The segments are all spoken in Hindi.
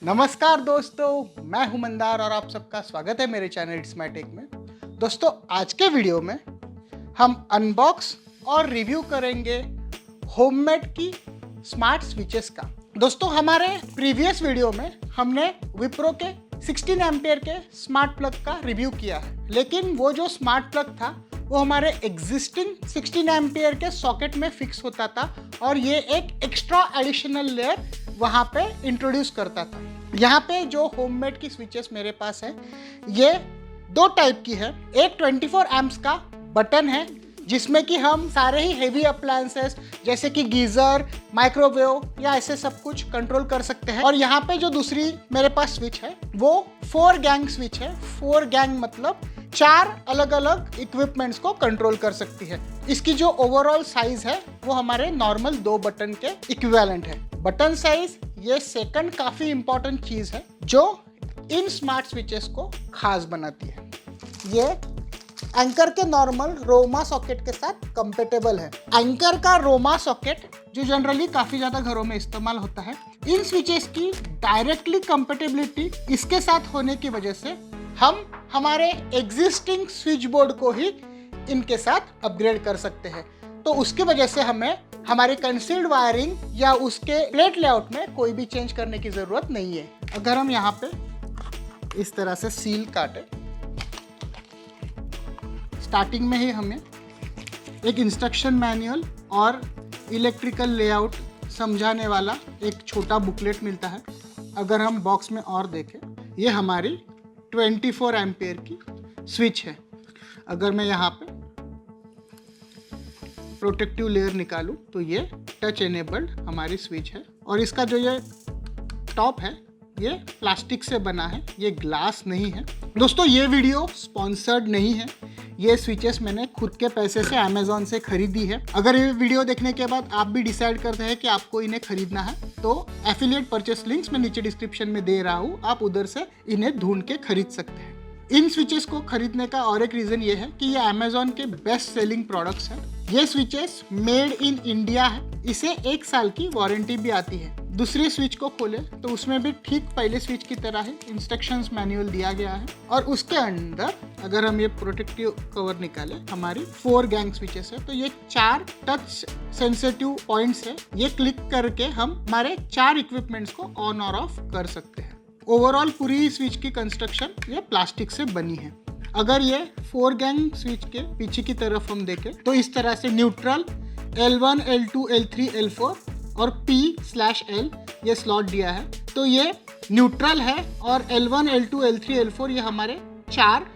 नमस्कार दोस्तों, मैं हूं मंदार और आप सबका स्वागत है मेरे चैनल इट्स माय टेक में। दोस्तों, आज के वीडियो में हम अनबॉक्स और रिव्यू करेंगे होममेड की स्मार्ट स्विचेस का। दोस्तों, हमारे प्रीवियस वीडियो में हमने विप्रो के 16 एम्पियर के स्मार्ट प्लग का रिव्यू किया है, लेकिन वो जो स्मार्ट प्लग था वो हमारे एग्जिस्टिंग 16 एम्पियर के सॉकेट में फिक्स होता था और ये एक एक्स्ट्रा एडिशनल लेयर वहाँ पे इंट्रोड्यूस करता था। यहाँ पे जो होममेड की स्विचेस मेरे पास है ये दो टाइप की है। एक 24 एम्प्स का बटन है जिसमें कि हम सारे ही हेवी अप्लायंसेस जैसे कि गीजर, माइक्रोवेव या ऐसे सब कुछ कंट्रोल कर सकते हैं। और यहाँ पे जो दूसरी मेरे पास स्विच है वो 4 गैंग स्विच है। 4 गैंग मतलब 4 अलग अलग इक्विपमेंट्स को कंट्रोल कर सकती है। इसकी जो ओवरऑल साइज है वो हमारे नॉर्मल 2 बटन के इक्विवेलेंट है। बटन साइज ये सेकंड काफी इंपॉर्टेंट चीज है जो इन स्मार्ट स्विचेस को खास बनाती है। ये एंकर के नॉर्मल रोमा सॉकेट के साथ कंपेटेबल है। एंकर का रोमा सॉकेट जो जनरली काफी ज्यादा घरों में इस्तेमाल होता है, इन स्विचेस की डायरेक्टली कंपेटेबिलिटी इसके साथ होने की वजह से हम हमारे एग्जिस्टिंग स्विच बोर्ड को ही इनके साथ अपग्रेड कर सकते हैं। तो उसकी वजह से हमें हमारी कंसील्ड वायरिंग या उसके प्लेट लेआउट में कोई भी चेंज करने की जरूरत नहीं है। अगर हम यहाँ पे इस तरह से सील काटे, स्टार्टिंग में ही हमें एक इंस्ट्रक्शन मैनुअल और इलेक्ट्रिकल लेआउट समझाने वाला एक छोटा बुकलेट मिलता है। अगर हम बॉक्स में और देखें, ये हमारी 24 एम्पियर की स्विच है। अगर मैं यहाँ पे प्रोटेक्टिव लेयर निकालूं तो ये टच एनेबल्ड हमारी स्विच है। और इसका जो ये टॉप है ये प्लास्टिक से बना है, ये ग्लास नहीं है। दोस्तों, ये वीडियो स्पॉन्सर्ड नहीं है। ये स्विचेस मैंने खुद के पैसे से अमेजोन से खरीदी है। अगर ये वीडियो देखने के बाद आप भी डिसाइड करते हैं कि आपको इन्हें खरीदना है तो एफिलिएट परचेस लिंक्स मैं नीचे डिस्क्रिप्शन में दे रहा हूँ, आप उधर से इन्हें ढूंढ के खरीद सकते हैं। इन स्विचेस को खरीदने का और एक रीजन ये है कि ये अमेजोन के बेस्ट सेलिंग प्रोडक्ट्स हैं। ये स्विचेस मेड इन इंडिया है, इसे 1 साल की वारंटी भी आती है। दूसरी स्विच को खोले तो उसमें भी ठीक पहले स्विच की तरह ही इंस्ट्रक्शंस मैनुअल दिया गया है। और उसके अंदर अगर हम ये प्रोटेक्टिव कवर निकाले, हमारी 4 गैंग स्विचेस है। तो ये 4 टच सेंसिटिव पॉइंट्स है। ये क्लिक करके हम हमारे 4 इक्विपमेंट्स को ऑन और ऑफ कर सकते हैं। ओवरऑल पूरी स्विच की कंस्ट्रक्शन ये प्लास्टिक से बनी है। अगर ये 4 गैंग स्विच के पीछे की तरफ हम देखें तो इस तरह से neutral L1, L2, L3, L4 और P/L ये स्लॉट दिया है। तो ये न्यूट्रल है और L1, L2, L3, L4 ये हमारे 4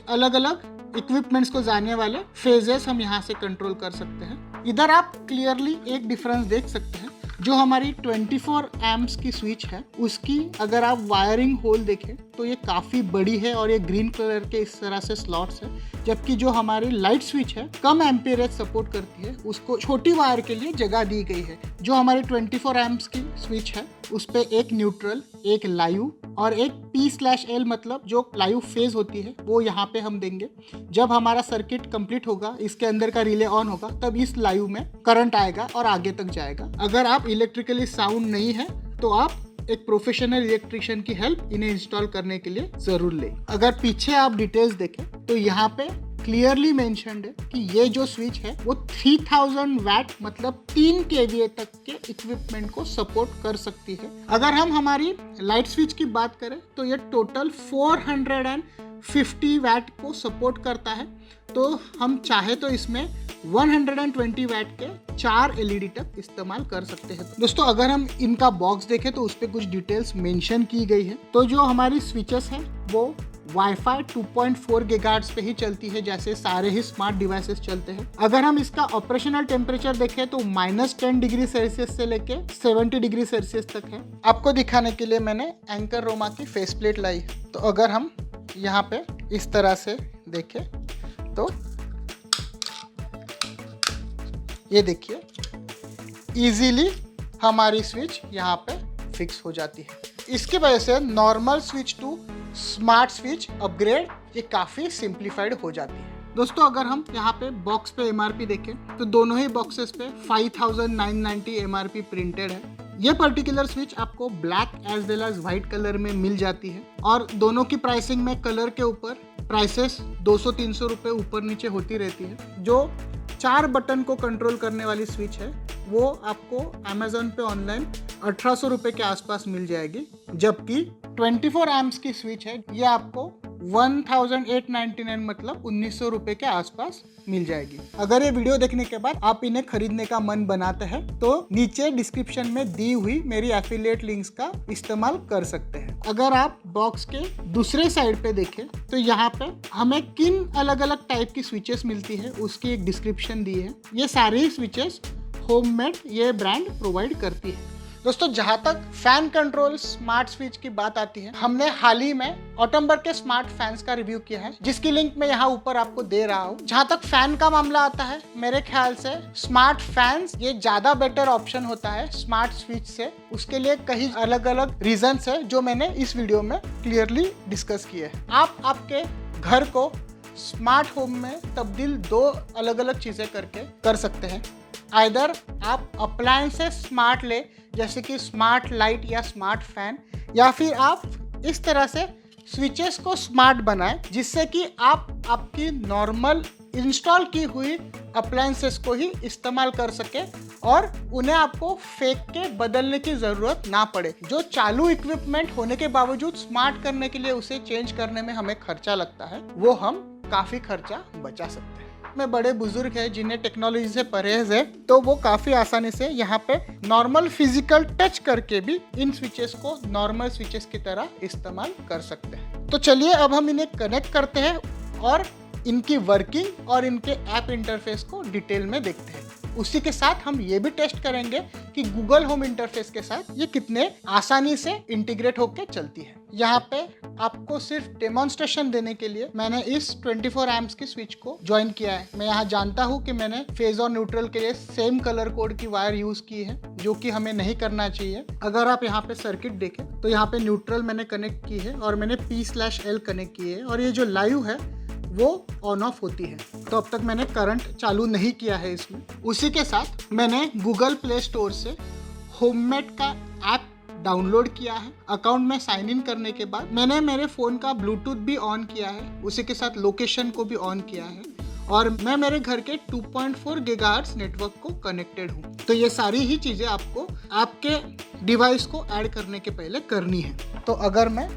अलग अलग इक्विपमेंट्स को जाने वाले फेजेस हम यहाँ से कंट्रोल कर सकते हैं। इधर आप क्लियरली एक डिफरेंस देख सकते हैं। जो हमारी 24 एम्प्स की स्विच है उसकी अगर आप वायरिंग होल देखें तो ये काफ़ी बड़ी है और ये ग्रीन कलर के इस तरह से स्लॉट्स है। जबकि जो हमारी लाइट स्विच है, कम एम्पियरेज सपोर्ट करती है, उसको छोटी वायर के लिए जगह दी गई है। जो हमारी 24 एम्प्स की स्विच है उस पे एक न्यूट्रल, एक लाइव और एक P/L मतलब जो लाइव फेज होती है वो यहाँ पे हम देंगे। जब हमारा सर्किट कंप्लीट होगा, इसके अंदर का रिले ऑन होगा, तब इस लाइव में करंट आएगा और आगे तक जाएगा। अगर आप इलेक्ट्रिकली साउंड नहीं है तो आप एक प्रोफेशनल इलेक्ट्रिशियन की हेल्प इन्हें इंस्टॉल करने के लिए जरूर लें। अगर पीछे आप डिटेल्स देखें तो यहाँ पे क्लियरली मेंशन्ड है कि ये जो स्विच है वो 3000 वैट मतलब 3 kVA तक के इक्विपमेंट को सपोर्ट कर सकती है। अगर हम हमारी लाइट स्विच की बात करें तो ये टोटल 450 वैट को सपोर्ट करता है। तो हम चाहे तो इसमें 120 वैट के 4 LED तक इस्तेमाल कर सकते हैं। दोस्तों, अगर हम इनका बॉक्स देखें तो उस पर कुछ डिटेल्स मेंशन की गई है। तो जो हमारी स्विचेस हैं वो वाईफाई 2.4 गीगाहर्ट्ज पे ही चलती है, जैसे सारे ही स्मार्ट डिवाइसेस चलते हैं। अगर हम इसका ऑपरेशनल टेम्परेचर देखें तो -10 डिग्री सेल्सियस से लेके 70 डिग्री सेल्सियस तक है। आपको दिखाने के लिए मैंने एंकर रोमा की फेस प्लेट लाई है। तो अगर हम यहाँ पे इस तरह से देखें तो ये देखिए इजीली हमारी स्विच यहाँ पे फिक्स हो जाती है। इसकी वजह से normal switch to smart switch upgrade ये काफ़ी सिंप्लीफाइड हो जाती है। दोस्तों, अगर हम यहाँ पे बॉक्स पे MRP देखें तो दोनों ही बॉक्सेस पे 5990 MRP प्रिंटेड है। ये पर्टिकुलर स्विच आपको black as well as white colour में मिल जाती है और दोनों की प्राइसिंग में कलर के ऊपर प्राइसेस 200-300 रुपये ऊपर नीचे होती रहती है। जो 4 बटन को कंट्रोल करने वाली स्विच है वो आपको अमेजोन पे ऑनलाइन 1800 रुपये के आसपास मिल जाएगी, जबकि 24 एम्प्स की स्विच है ये आपको 1899 मतलब 1900 रुपये के आसपास मिल जाएगी। अगर ये वीडियो देखने के बाद आप इन्हें खरीदने का मन बनाते हैं तो नीचे डिस्क्रिप्शन में दी हुई मेरी एफिलिएट लिंक्स का इस्तेमाल कर सकते हैं। अगर आप बॉक्स के दूसरे साइड पे देखें तो यहाँ पे हमें किन अलग अलग टाइप की स्विचेस मिलती है उसकी एक डिस्क्रिप्शन दी है। ये सारी स्विचेस होममेड ये ब्रांड प्रोवाइड करती है। दोस्तों, जहां तक फैन कंट्रोल स्मार्ट स्विच की बात आती है, हमने हाल ही में ऑटम्बर के स्मार्ट फैंस का रिव्यू किया है जिसकी लिंक मैं यहाँ ऊपर आपको दे रहा हूँ। जहां तक फैन का मामला आता है, मेरे ख्याल से स्मार्ट फैंस ये ज्यादा बेटर ऑप्शन होता है स्मार्ट स्विच से। उसके लिए कई अलग अलग रीजंस है जो मैंने इस वीडियो में क्लियरली डिस्कस किए हैं। आप आपके घर को स्मार्ट होम में तब्दील 2 अलग अलग चीजें करके कर सकते हैं। आइदर आप अप्लायंसेस स्मार्ट ले जैसे कि स्मार्ट लाइट या स्मार्ट फैन, या फिर आप इस तरह से स्विचेस को स्मार्ट बनाएं जिससे कि आप आपकी नॉर्मल इंस्टॉल की हुई अप्लायंसेस को ही इस्तेमाल कर सके और उन्हें आपको फेंक के बदलने की ज़रूरत ना पड़े। जो चालू इक्विपमेंट होने के बावजूद स्मार्ट करने के लिए उसे चेंज करने में हमें खर्चा लगता है, वो हम काफ़ी खर्चा बचा सकते हैं। में बड़े बुजुर्ग हैं जिन्हें टेक्नोलॉजी से परहेज है, तो वो काफ़ी आसानी से यहाँ पे नॉर्मल फिजिकल टच करके भी इन स्विचेस को नॉर्मल स्विचेस की तरह इस्तेमाल कर सकते हैं। तो चलिए अब हम इन्हें कनेक्ट करते हैं और इनकी वर्किंग और इनके ऐप इंटरफेस को डिटेल में देखते हैं। उसी के साथ हम ये भी टेस्ट करेंगे कि गूगल होम इंटरफेस के साथ ये कितने आसानी से इंटीग्रेट होकर चलती है। यहाँ पे आपको सिर्फ डेमोन्स्ट्रेशन देने के लिए मैंने इस 24 एम्प्स की स्विच को ज्वाइन किया है। मैं यहाँ जानता हूँ कि मैंने फेज और न्यूट्रल के लिए सेम कलर कोड की वायर यूज की है, जो कि हमें नहीं करना चाहिए। अगर आप यहाँ पे सर्किट देखें तो यहाँ पे न्यूट्रल मैंने कनेक्ट की है और मैंने P/L कनेक्ट की है और ये जो लाइव है वो ऑन ऑफ होती है। तो अब तक मैंने करंट चालू नहीं किया है इसमें। उसी के साथ मैंने गूगल प्ले स्टोर से होममेड का ऐप डाउनलोड किया है। अकाउंट में साइन इन करने के बाद मैंने मेरे फ़ोन का ब्लूटूथ भी ऑन किया है, उसी के साथ लोकेशन को भी ऑन किया है और मैं मेरे घर के 2.4 गीगाहर्ट्ज़ नेटवर्क को कनेक्टेड हूँ। तो ये सारी ही चीज़ें आपको आपके डिवाइस को ऐड करने के पहले करनी है। तो अगर मैं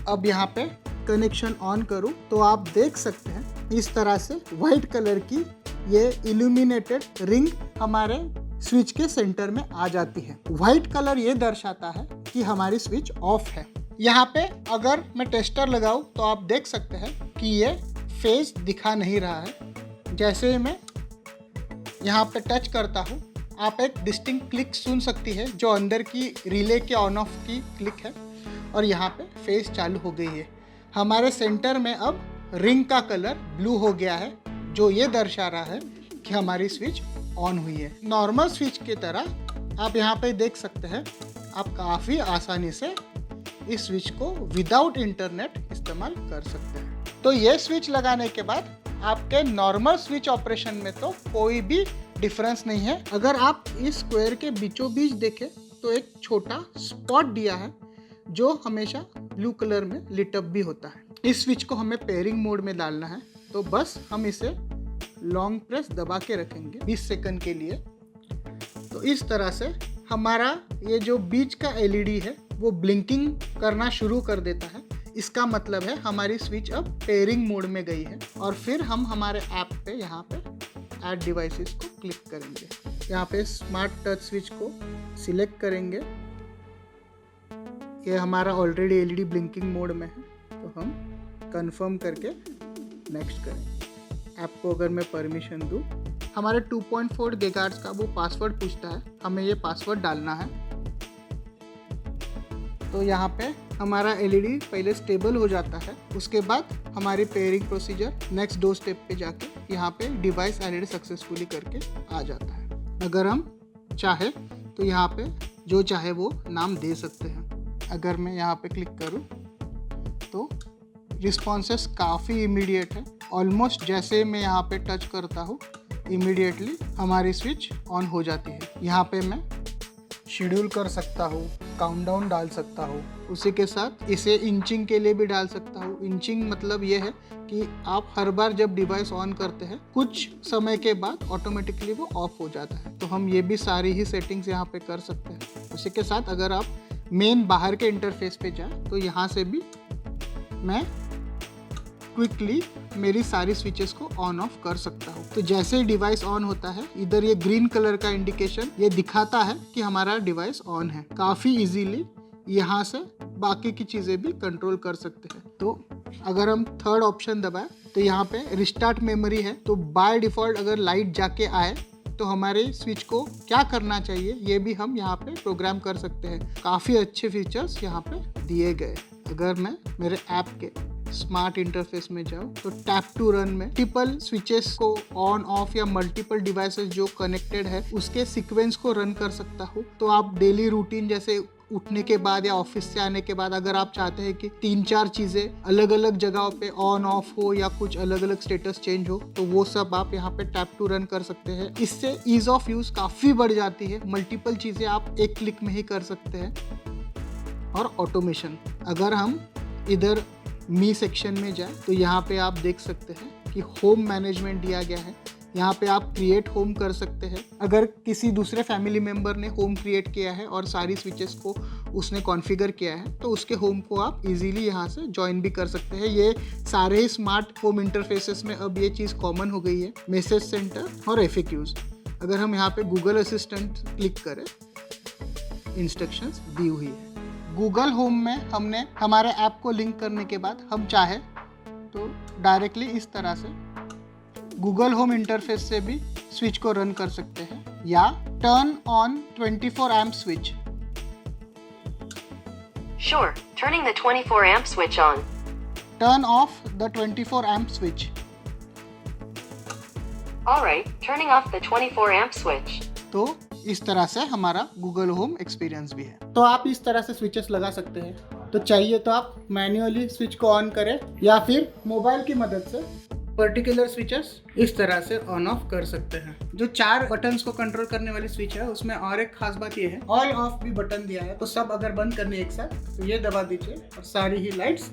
अब यहाँ पे कनेक्शन ऑन करूं तो आप देख सकते हैं इस तरह से व्हाइट कलर की ये इल्यूमिनेटेड रिंग हमारे स्विच के सेंटर में आ जाती है। व्हाइट कलर ये दर्शाता है कि हमारी स्विच ऑफ है। यहाँ पे अगर मैं टेस्टर लगाऊं तो आप देख सकते हैं कि ये फेज दिखा नहीं रहा है। जैसे ही मैं यहाँ पे टच करता हूँ आप एक डिस्टिंक्ट क्लिक सुन सकती है जो अंदर की रिले के ऑन ऑफ की क्लिक है और यहाँ पे फेज चालू हो गई है। हमारे सेंटर में अब रिंग का कलर ब्लू हो गया है, जो ये दर्शा रहा है कि हमारी स्विच ऑन हुई है। नॉर्मल स्विच की तरह आप यहाँ पे देख सकते हैं, आप काफ़ी आसानी से इस स्विच को विदाउट इंटरनेट इस्तेमाल कर सकते हैं। तो ये स्विच लगाने के बाद आपके नॉर्मल स्विच ऑपरेशन में तो कोई भी डिफरेंस नहीं है। अगर आप इस स्क्वायर के बीचों बीच देखें तो एक छोटा स्पॉट दिया है जो हमेशा ब्लू कलर में लिट अप भी होता है। इस स्विच को हमें पेयरिंग मोड में डालना है, तो बस हम इसे लॉन्ग प्रेस दबा के रखेंगे 20 सेकंड के लिए। तो इस तरह से हमारा ये जो बीच का एलईडी है वो ब्लिंकिंग करना शुरू कर देता है। इसका मतलब है हमारी स्विच अब पेयरिंग मोड में गई है और फिर हम हमारे ऐप पे यहाँ पे ऐड डिवाइसेस को क्लिक करेंगे। यहाँ पे स्मार्ट टच स्विच को सिलेक्ट करेंगे। ये हमारा ऑलरेडी एलईडी ब्लिंकिंग मोड में है, तो हम कंफर्म करके नेक्स्ट करेंगे। ऐप को अगर मैं परमिशन दूँ, हमारे 2.4 गीगाहर्ट्ज़ का वो पासवर्ड पूछता है, हमें ये पासवर्ड डालना है। तो यहाँ पे हमारा एलईडी पहले स्टेबल हो जाता है, उसके बाद हमारी पेयरिंग प्रोसीजर नेक्स्ट 2 स्टेप पे जाके यहाँ पे डिवाइस एडेड सक्सेसफुली करके आ जाता है। अगर हम चाहे तो यहाँ पे जो चाहे वो नाम दे सकते हैं। अगर मैं यहाँ पे क्लिक करूँ तो रिस्पॉन्सेस काफ़ी इमीडिएट है। ऑलमोस्ट जैसे मैं यहाँ पे टच करता हूँ इमीडिएटली हमारी स्विच ऑन हो जाती है। यहाँ पे मैं शेड्यूल कर सकता हूँ, काउंटडाउन डाल सकता हूँ। उसी के साथ इसे इंचिंग के लिए भी डाल सकता हूँ। इंचिंग मतलब ये है कि आप हर बार जब डिवाइस ऑन करते हैं कुछ समय के बाद ऑटोमेटिकली वो ऑफ हो जाता है। तो हम ये भी सारी ही सेटिंग्स यहाँ पे कर सकते हैं। उसी के साथ अगर आप मेन बाहर के इंटरफेस पे जाए तो यहाँ से भी मैं क्विकली मेरी सारी स्विचेस को ऑन ऑफ कर सकता हूँ। तो जैसे ही डिवाइस ऑन होता है, इधर ये ग्रीन कलर का इंडिकेशन ये दिखाता है कि हमारा डिवाइस ऑन है। काफ़ी इजीली यहाँ से बाकी की चीज़ें भी कंट्रोल कर सकते हैं। तो अगर हम थर्ड ऑप्शन दबाएं तो यहाँ पे रिस्टार्ट मेमोरी है। तो बाय डिफ़ॉल्ट अगर लाइट जाके आए तो हमारे स्विच को क्या करना चाहिए ये भी हम यहाँ पे प्रोग्राम कर सकते हैं। काफ़ी अच्छे फीचर्स यहाँ पे दिए गए। अगर मैं मेरे ऐप के स्मार्ट इंटरफेस में जाऊँ तो टैप टू रन में मल्टीपल स्विचेस को ऑन ऑफ या मल्टीपल डिवाइसेस जो कनेक्टेड है उसके सीक्वेंस को रन कर सकता हूँ। तो आप डेली रूटीन जैसे उठने के बाद या ऑफिस से आने के बाद अगर आप चाहते हैं कि 3-4 चीज़ें अलग अलग जगहों पे ऑन ऑफ हो या कुछ अलग अलग स्टेटस चेंज हो तो वो सब आप यहाँ पे टैप टू रन कर सकते हैं। इससे ईज ऑफ यूज़ काफ़ी बढ़ जाती है। मल्टीपल चीज़ें आप एक क्लिक में ही कर सकते हैं। और ऑटोमेशन, अगर हम इधर मी सेक्शन में जाए तो यहाँ पे आप देख सकते हैं कि होम मैनेजमेंट दिया गया है। यहाँ पे आप क्रिएट होम कर सकते हैं। अगर किसी दूसरे फैमिली मेम्बर ने होम क्रिएट किया है और सारी स्विचेस को उसने कॉन्फ़िगर किया है तो उसके होम को आप इजीली यहाँ से ज्वाइन भी कर सकते हैं। ये सारे ही स्मार्ट होम इंटरफेसेस में अब ये चीज़ कॉमन हो गई है। मैसेज सेंटर और FAQs, अगर हम यहाँ पे गूगल असिस्टेंट क्लिक करें, इंस्ट्रक्शंस दी हुई है। गूगल होम में हमने हमारे ऐप को लिंक करने के बाद हम चाहे तो डायरेक्टली इस तरह से गूगल होम इंटरफेस से भी स्विच को रन कर सकते हैं या turn on 24 amp switch. Sure, turning the 24 amp switch on. Turn off the 24 amp switch. Alright, turning off the 24 amp switch. तो इस तरह से हमारा गूगल होम एक्सपीरियंस भी है। तो आप इस तरह से स्विचेस लगा सकते हैं। तो चाहिए तो आप मैन्युअली स्विच को ऑन करें या फिर मोबाइल की मदद से पर्टिकुलर स्विचेस इस तरह से ऑन ऑफ कर सकते हैं। जो 4 बटन्स को कंट्रोल करने वाली स्विच है उसमें और एक खास बात ये है, ऑल ऑफ भी बटन दिया है। तो सब अगर बंद करने एक साथ तो ये दबा दीजिए और सारी ही लाइट्स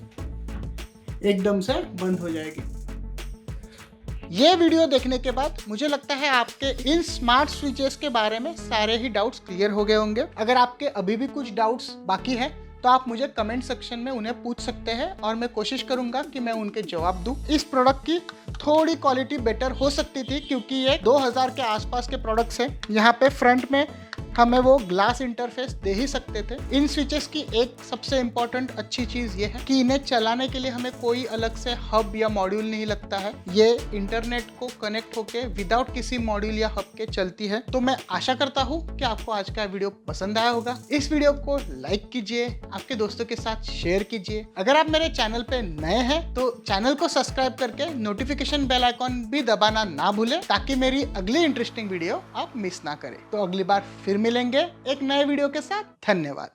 एकदम से बंद हो जाएगी। ये वीडियो देखने के बाद मुझे लगता है आपके इन स्मार्ट स्विचेस के बारे में सारे ही डाउट्स क्लियर हो गए होंगे। अगर आपके अभी भी कुछ डाउट्स बाकी है तो आप मुझे कमेंट सेक्शन में उन्हें पूछ सकते हैं और मैं कोशिश करूंगा कि मैं उनके जवाब दूं। इस प्रोडक्ट की थोड़ी क्वालिटी बेटर हो सकती थी क्योंकि ये 2000 के आसपास के प्रोडक्ट्स हैं। यहाँ पे फ्रंट में हमें वो ग्लास इंटरफेस दे ही सकते थे। इन स्विचेस की एक सबसे इम्पोर्टेंट अच्छी चीज़ ये है कि इन्हें चलाने के लिए हमें कोई अलग से हब या मॉड्यूल नहीं लगता है। ये इंटरनेट को कनेक्ट होके विदाउट किसी मॉड्यूल या हब के चलती है। तो मैं आशा करता हूँ कि आपको आज का वीडियो पसंद आया होगा। इस वीडियो को लाइक कीजिए, आपके दोस्तों के साथ शेयर कीजिए। अगर आप मेरे चैनल पे नए हैं तो चैनल को सब्सक्राइब करके नोटिफिकेशन बेल आइकॉन भी दबाना ना भूलें ताकि मेरी अगली इंटरेस्टिंग वीडियो आप मिस ना करें। तो अगली बार फिर मिलेंगे एक नए वीडियो के साथ। धन्यवाद।